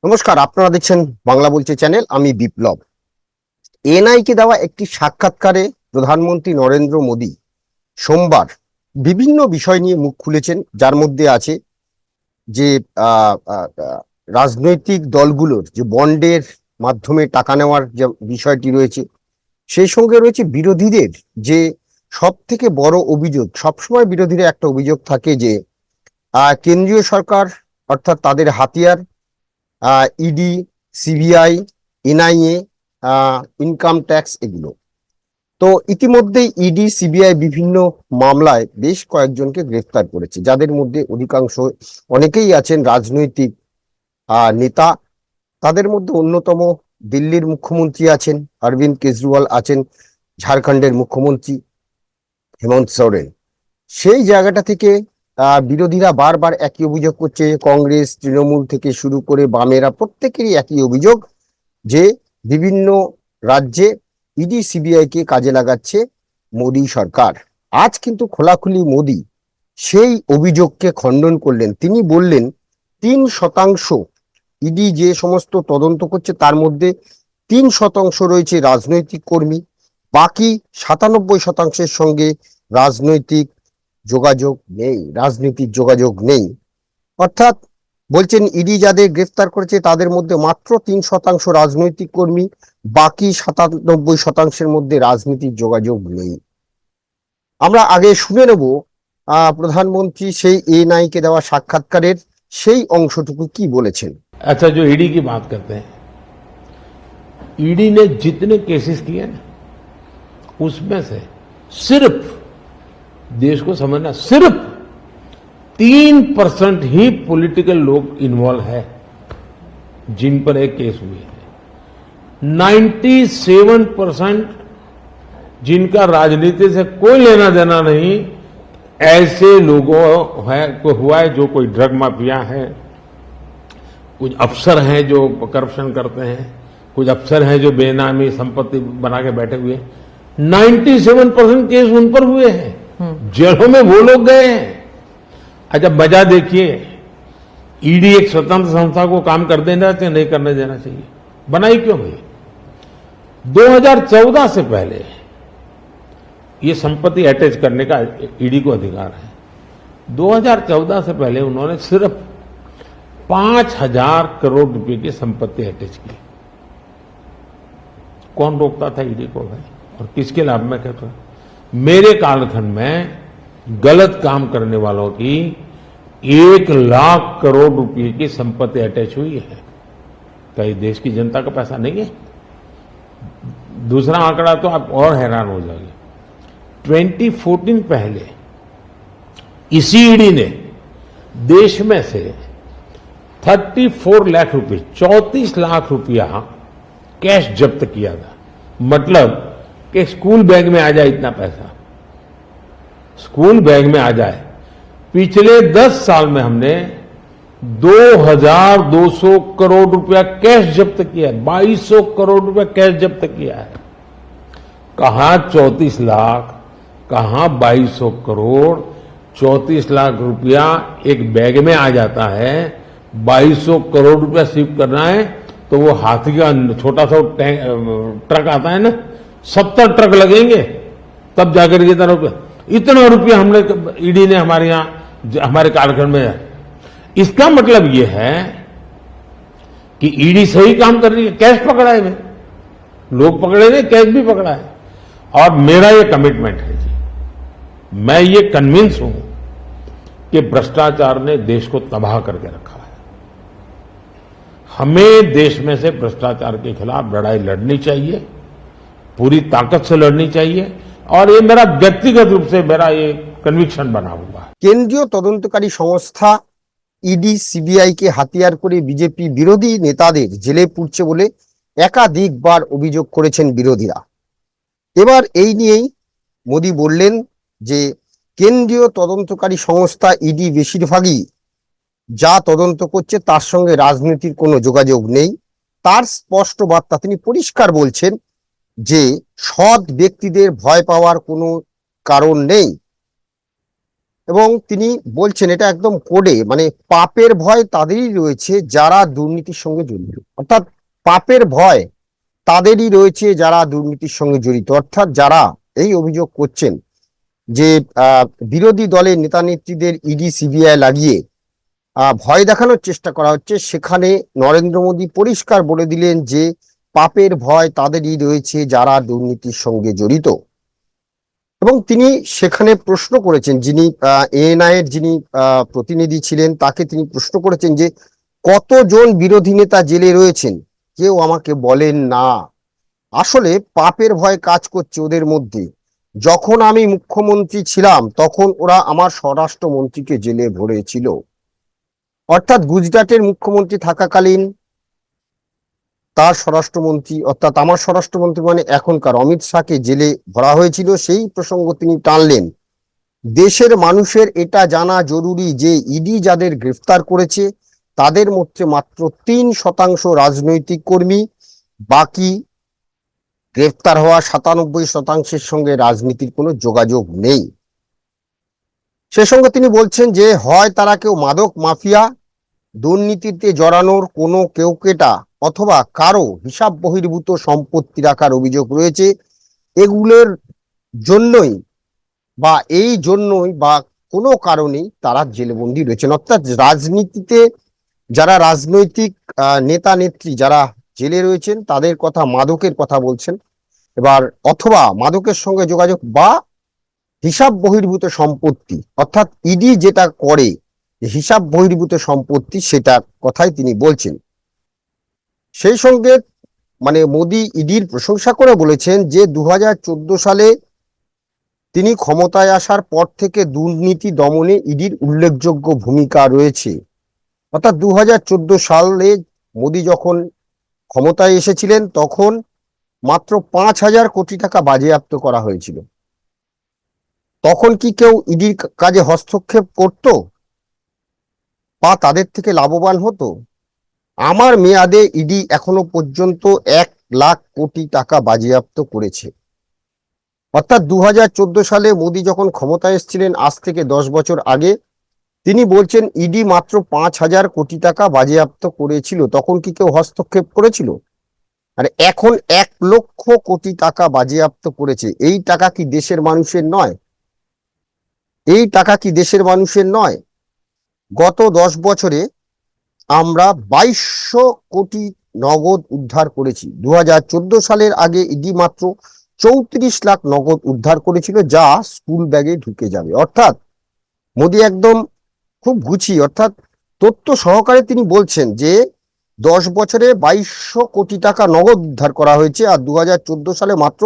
নমস্কার, আপনারা দেখছেন বাংলা বলছে চ্যানেল। আমি বিপ্লব। এনআই কে দেওয়া একটি সাক্ষাৎকারে প্রধানমন্ত্রী নরেন্দ্র মোদী সোমবার বিভিন্ন বিষয় নিয়ে মুখ খুলেছেন, যার মধ্যে আছে যে রাজনৈতিক দলগুলোর যে বন্ডের মাধ্যমে টাকা নেওয়ার যে বিষয়টি রয়েছে, সেই সঙ্গে রয়েছে বিরোধীদের যে সব থেকে বড় অভিযোগ। সবসময় বিরোধীদের একটা অভিযোগ থাকে যে কেন্দ্রীয় সরকার অর্থাৎ তাদের হাতিয়ার ED, CBI, NIA, income tax, এগুলো। তো ইতিমধ্যেই ইডি, সিবিআই বিভিন্ন মামলায় বেশ কয়েকজনকে গ্রেফতার করেছে, যাদের মধ্যে অনেকেই আছেন রাজনৈতিক নেতা। তাদের মধ্যে অন্যতম দিল্লির মুখ্যমন্ত্রী আছেন অরবিন্দ কেজরিওয়াল, আছেন ঝাড়খণ্ডের মুখ্যমন্ত্রী হেমন্ত সোরেন। সেই জায়গাটা থেকে বিরোধীরা বারবার একই অভিযোগ করছে, কংগ্রেস, তৃণমূল থেকে শুরু করে বামেরা প্রত্যেকেরই একই অভিযোগ যে বিভিন্ন রাজ্যে ইডি, সিবিআই কে কাজে লাগাচ্ছে মোদী সরকার। আজ কিন্তু খোলাখুলি মোদী সেই অভিযোগকে খণ্ডন করলেন। তিনি বললেন 3% ইডি যে সমস্ত তদন্ত করছে তার মধ্যে 3% রয়েছে রাজনৈতিক কর্মী, বাকি 97%-এর সঙ্গে রাজনৈতিক রাজনীতির যোগাযোগ নেই। অর্থাৎ বলছেন ইডি যাদের গ্রেফতার করেছে তাদের মধ্যে মাত্র 3% রাজনৈতিক কর্মী, বাকি 97%-এর মধ্যে রাজনীতির যোগাযোগ নেই। আমরা আগে শুনে নেব প্রধানমন্ত্রী সেই এনআই কে দেওয়া সাক্ষাৎকারের সেই অংশটুকু কি বলেছেন। अच्छा, जो ईडी की बात करते हैं, ईडी ने जितने केसेस किए ना, उसमें से सिर्फ, देश को समझना, सिर्फ 3% ही पॉलिटिकल लोग इन्वॉल्व है जिन पर एक केस हुए है। 97% जिनका राजनीति से कोई लेना देना नहीं, ऐसे लोगों को हुआ है। जो कोई ड्रग माफिया है, कुछ अफसर हैं जो करप्शन करते हैं, कुछ अफसर हैं जो बेनामी संपत्ति बना के बैठे हुए। 97% केस उन पर हुए हैं, जेलों में वो लोग गए हैं। अच्छा, वजह देखिए, ईडी एक स्वतंत्र संस्था को काम कर देना चाहिए, नहीं करने देना चाहिए, बनाई क्यों गई? 2014 से पहले ये संपत्ति अटैच करने का ईडी को अधिकार है। 2014 से पहले उन्होंने सिर्फ 5,000 करोड़ रुपए की संपत्ति अटैच की। कौन रोकता था ईडी को भाई? और किसके लाभ में कहता? मेरे कालखंड में गलत काम करने वालों की 1 लाख करोड़ रुपए की संपत्ति अटैच हुई है। क्या ये देश की जनता का पैसा नहीं है? दूसरा आंकड़ा तो आप और हैरान हो जाएंगे। 2014 पहले इसी ईडी ने देश में से 34 लाख रुपए, 34 लाख रुपया कैश जब्त किया था। मतलब कि स्कूल बैग में आ जाए इतना पैसा, स्कूल बैग में आ जाए। पिछले 10 साल में हमने 2,200 करोड़ रुपया कैश जब्त किया है, 2,200 करोड़ रुपया कैश जब्त किया है। कहां 34 लाख, कहां 2,200 करोड़। 34 लाख रुपया एक बैग में आ जाता है, 2,200 करोड़ रुपया सीव करना है तो वो हाथी का छोटा सा ट्रक आता है ना, 70 ट्रक लगेंगे तब जाकर ये इतना रुपया हमने ईडी ने हमारे यहां हमारे कालखंड में। इसका मतलब ये है कि ईडी सही काम कर रही है। कैश पकड़ा है भाई, लोग पकड़े नहीं, कैश भी पकड़ा है। और मेरा ये कमिटमेंट है जी, मैं ये कन्विंस हूं कि भ्रष्टाचार ने देश को तबाह करके रखा है। हमें देश में से भ्रष्टाचार के खिलाफ लड़ाई लड़नी चाहिए, पूरी ताकत से लड़नी चाहिए। और ये मेरा व्यक्तिगत रूप से मेरा ये कन्विक्शन बना हुआ है। কেন্দ্রীয় তদন্তকারী সংস্থা ইডি, সিবিআই কে হাতিয়ার করে বিজেপি বিরোধী নেতাদের জেলে পুরছে বলে একাধিকবার অভিযোগ করেছেন বিরোধীরা। এবার এই নিয়েই মোদী বললেন যে কেন্দ্রীয় তদন্তকারী সংস্থা ইডি বেশিরভাগই যা তদন্ত করছে তার সঙ্গে রাজনীতির কোনো যোগাযোগ নেই। তার স্পষ্ট বার্তা, তিনি পরিষ্কার বলছেন যে সৎ ব্যক্তিদের ভয় পাওয়ার কোনো কারণ নেই। এবং তিনি বলছেন এটা একদম কোডে, মানে পাপের ভয় তাদেরই রয়েছে যারা দুর্নীতির সঙ্গে জড়িত। অর্থাৎ পাপের ভয় তাদেরই রয়েছে যারা দুর্নীতির সঙ্গে জড়িত। অর্থাৎ যারা এই অভিযোগ করছেন যে বিরোধী দলের নেতা নেত্রীদের ইডি সিবিআই লাগিয়ে ভয় দেখানোর চেষ্টা করা হচ্ছে, সেখানে নরেন্দ্র মোদী পরিষ্কার বলে দিলেন যে পাপের ভয় তাদেরই রয়েছে যারা দুর্নীতির সঙ্গে জড়িত। এবং তিনি সেখানে প্রশ্ন করেছেন, যিনি এএনআই এর যিনি প্রতিনিধি ছিলেন তাকে তিনি প্রশ্ন করেছেন যে কতজন বিরোধী নেতা জেলে রয়েছেন, কেউ আমাকে বলেন না। আসলে পাপের ভয় কাজ করছে ওদের মধ্যে। যখন আমি মুখ্যমন্ত্রী ছিলাম তখন ওরা আমার স্বরাষ্ট্রমন্ত্রীকে জেলে ভরেছিল। অর্থাৎ গুজরাটের মুখ্যমন্ত্রী থাকাকালীন তার স্বরাষ্ট্রমন্ত্রী, অর্থাৎ আমার স্বরাষ্ট্রমন্ত্রী মানে এখনকার অমিত শাহকে জেলে ভরা হয়েছিল। সেই প্রসঙ্গ তিনি টানলেন। দেশের মানুষের এটা জানা জরুরি যে ইডি যাদের গ্রেফতার করেছে তাদের মধ্যে মাত্র 3% রাজনৈতিক কর্মী, বাকি গ্রেফতার হওয়া 97%-এর সঙ্গে রাজনীতির কোনো যোগাযোগ নেই। সে সঙ্গে তিনি বলছেন যে হয় তারা কেউ মাদক মাফিয়া, দুর্নীতিতে জড়ানোর কোনো কেউকেটা, অথবা কারো হিসাব বহির্ভূত সম্পত্তি রাখার অভিযোগ রয়েছে। এগুলোর জন্যই বা এই জন্যই বা কোনো কারণেই তারা জেলবন্দি রয়েছেন। অর্থাৎ রাজনীতিতে যারা রাজনৈতিক নেতা নেত্রী যারা জেলে রয়েছেন তাদের কথা, মাদকের কথা বলছেন এবার, অথবা মাদকের সঙ্গে যোগাযোগ বা হিসাব বহির্ভূত সম্পত্তি, অর্থাৎ ইডি যেটা করে হিসাব বহির্ভূত সম্পত্তি, সেটা কথাই তিনি বলছেন। সেই সঙ্গে মানে মোদী ইডির প্রশংসা করে বলেছেন যে 2014 সালে তিনি ক্ষমতায় আসার পর থেকে দুর্নীতি দমনে ইডির উল্লেখযোগ্য ভূমিকা রয়েছে। অর্থাৎ 2014 সালে মোদী যখন ক্ষমতায় এসেছিলেন তখন মাত্র 5,000 কোটি টাকা বাজেয়াপ্ত করা হয়েছিল। তখন কি কেউ ইডির কাজে হস্তক্ষেপ করত বা তাদের থেকে লাভবান হতো? আমার মেয়াদে ইডি এখনো পর্যন্ত 1 লাখ কোটি টাকা বাজেয়াপ্ত করেছে। অর্থাৎ 2014 সালে মোদী যখন ক্ষমতায় এসেছিলেন, আজ থেকে 10 বছর আগে, তিনি বলছেন ইডি মাত্র 5,000 কোটি টাকা বাজেয়াপ্ত করেছিল। তখন কি কেউ হস্তক্ষেপ করেছিল? আর এখন 1 লক্ষ কোটি টাকা বাজেয়াপ্ত করেছে। এই টাকা কি দেশের মানুষের নয়? এই টাকা কি দেশের মানুষের নয়? গত 10 বছরে আমরা 2200 কোটি নগদ উদ্ধার করেছি। 2014 সালের আগে ইডি মাত্র 34 লাখ নগদ উদ্ধার করেছিল, যা স্কুল ব্যাগে ঢুকে যাবে। অর্থাৎ মোদী একদম খুব গুছিয়ে, অর্থাৎ তথ্য সহকারে তিনি বলছেন যে 10 বছরে 2200 কোটি টাকা নগদ উদ্ধার করা হয়েছে, আর 2014 সালে মাত্র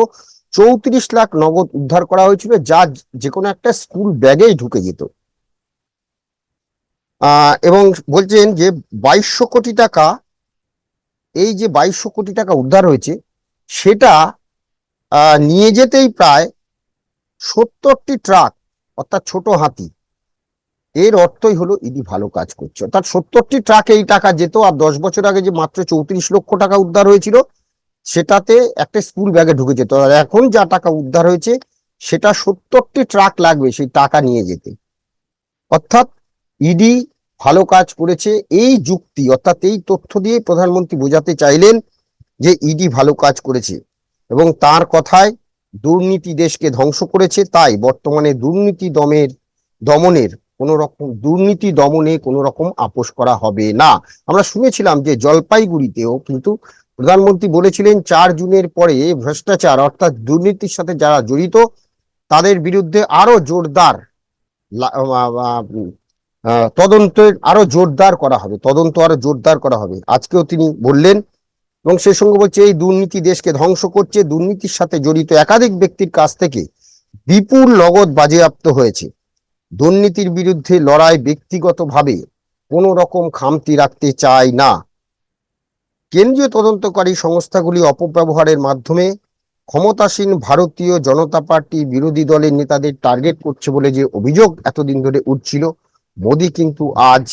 34 লাখ নগদ উদ্ধার করা হয়েছিল, যা যে কোনো একটা স্কুল ব্যাগেই ঢুকে যেত। এবং বলছেন যে 2200 কোটি টাকা, এই যে 2200 কোটি টাকা উদ্ধার হয়েছে সেটা নিয়ে যেতেই প্রায় 70টি ট্রাক, অর্থাৎ ছোট হাতি। এর অর্থই হলো ইডি ভালো কাজ করছে। অর্থাৎ 70টি ট্রাকে এই টাকা যেত, আর 10 বছর আগে যে মাত্র 34 লক্ষ টাকা উদ্ধার হয়েছিল সেটাতে একটা স্কুল ব্যাগে ঢুকে যেত। আর এখন যা টাকা উদ্ধার হয়েছে সেটা 70টি ট্রাক লাগবে সেই টাকা নিয়ে যেতে। অর্থাৎ ইডি ভালো কাজ করেছে। এই যুক্তি, অর্থাৎ এই তথ্য দিয়ে প্রধানমন্ত্রী বোঝাতে চাইলেন যে ইডি ভালো কাজ করেছে, এবং তার কথায় দুর্নীতি দেশকে ধ্বংস করেছে। তাই বর্তমানে দুর্নীতি দমনে কোনো রকম আপোষ করা হবে না। আমরা শুনেছিলাম যে জলপাইগুড়িতেও কিন্তু প্রধানমন্ত্রী বলেছিলেন 4 জুনের পরে ভ্রষ্টাচার অর্থাৎ দুর্নীতির সাথে যারা জড়িত তাদের বিরুদ্ধে আরো জোরদার তদন্ত আরো জোরদার করা হবে। আজকেও তিনি বললেন, এবং সেই সঙ্গে বলছে এই দুর্নীতি দেশকে ধ্বংস করছে। দুর্নীতির সাথে জড়িত একাধিক ব্যক্তির কাছ থেকে বিপুল নগদ বাজেয়াপ্ত হয়েছে। দুর্নীতির বিরুদ্ধে লড়াই ব্যক্তিগতভাবে কোনো রকম খামতি রাখতে চায় না। কেন্দ্রীয় তদন্তকারী সংস্থাগুলি অপব্যবহারের মাধ্যমে ক্ষমতাসীন ভারতীয় জনতা পার্টি বিরোধী দলের নেতাদের টার্গেট করছে বলে যে অভিযোগ এতদিন ধরে উঠছিল, মোদী কিন্তু আজ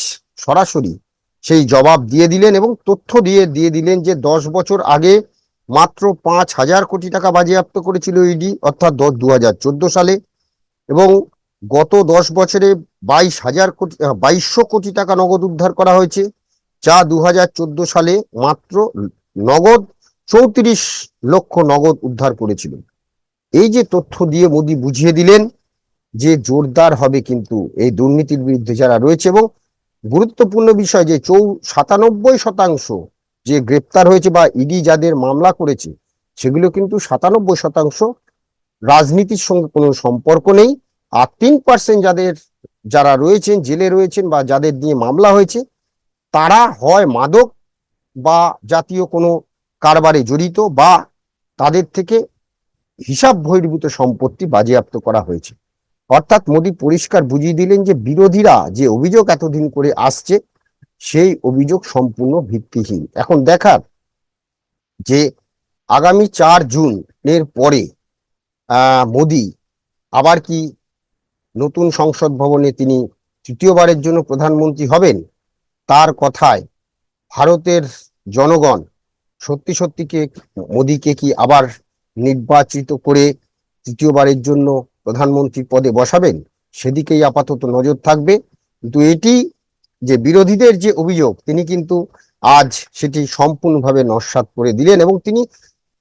সরাসরি সেই জবাব দিয়ে দিলেন এবং তথ্য দিয়ে দিলেন যে 10 বছর আগে মাত্র 5,000 কোটি টাকা বাজেয়াপ্ত করেছিল ইডি, অর্থাৎ 2014 সালে, এবং গত 10 বছরে 2200 কোটি টাকা নগদ উদ্ধার করা হয়েছে, যা 2014 সালে মাত্র নগদ 34 লক্ষ নগদ উদ্ধার করেছিল। এই যে তথ্য দিয়ে মোদী বুঝিয়ে দিলেন যে জোরদার হবে কিন্তু এই দুর্নীতির বিরুদ্ধে যারা রয়েছে, এবং গুরুত্বপূর্ণ বিষয় যে 97% যে গ্রেপ্তার হয়েছে বা ইডি যাদের মামলা করেছে সেগুলো কিন্তু 97% রাজনীতির সঙ্গে কোনো সম্পর্ক নেই। আর 3% যারা রয়েছেন জেলে রয়েছেন বা যাদের নিয়ে মামলা হয়েছে তারা হয় মাদক বা জাতীয় কোনো কারবারে জড়িত, বা তাদের থেকে হিসাব বহির্ভূত সম্পত্তি বাজেয়াপ্ত করা হয়েছে। অর্থাৎ মোদী পরিষ্কার বুঝিয়ে দিলেন যে বিরোধীরা যে অভিযোগ এতদিন করে আসছে সেই অভিযোগ সম্পূর্ণ ভিত্তিহীন। এখন দেখার যে আগামী 4 জুনের পরে মোদী আবার কি নতুন সংসদ ভবনে তিনি তৃতীয়বারের জন্য প্রধানমন্ত্রী হবেন। তার কথায় ভারতের জনগণ সত্যি সত্যি মোদীকে কি আবার নির্বাচিত করে তৃতীয়বারের জন্য প্রধানমন্ত্রী পদে বসাবেন, সেদিকেই আপাতত নজর থাকবে। কিন্তু এটি যে বিরোধীদের যে অভিযোগ তিনি কিন্তু আজ সেটি সম্পূর্ণভাবে নস্যাৎ করে দিলেন, এবং তিনি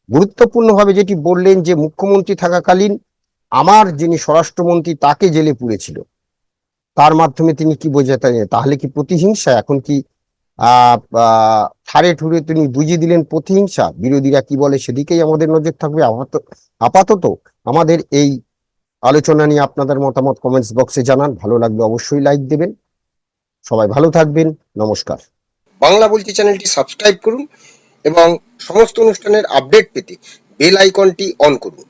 গুরুত্বপূর্ণভাবে যেটি বললেন যে মুখ্যমন্ত্রী থাকাকালীন আমার যিনি স্বরাষ্ট্রমন্ত্রী তাকে জেলে পুরেছিল। তার মাধ্যমে তিনি কি বোঝাতে, তাহলে কি প্রতিহিংসা? এখন কি ঠারে ঠুরে তিনি বুঝিয়ে দিলেন প্রতিহিংসা। বিরোধীরা কি বলে সেদিকেই আমাদের নজর থাকবে। আপাতত আমাদের এই আলোচনা নিয়ে আপনাদের মতামত কমেন্টস বক্সে জানান। ভালো লাগবে অবশ্যই লাইক দেবেন। সবাই ভালো থাকবেন, নমস্কার। বাংলা বলছি চ্যানেলটি সাবস্ক্রাইব করুন এবং সমস্ত অনুষ্ঠানের আপডেট পেতে বেল আইকনটি অন করুন।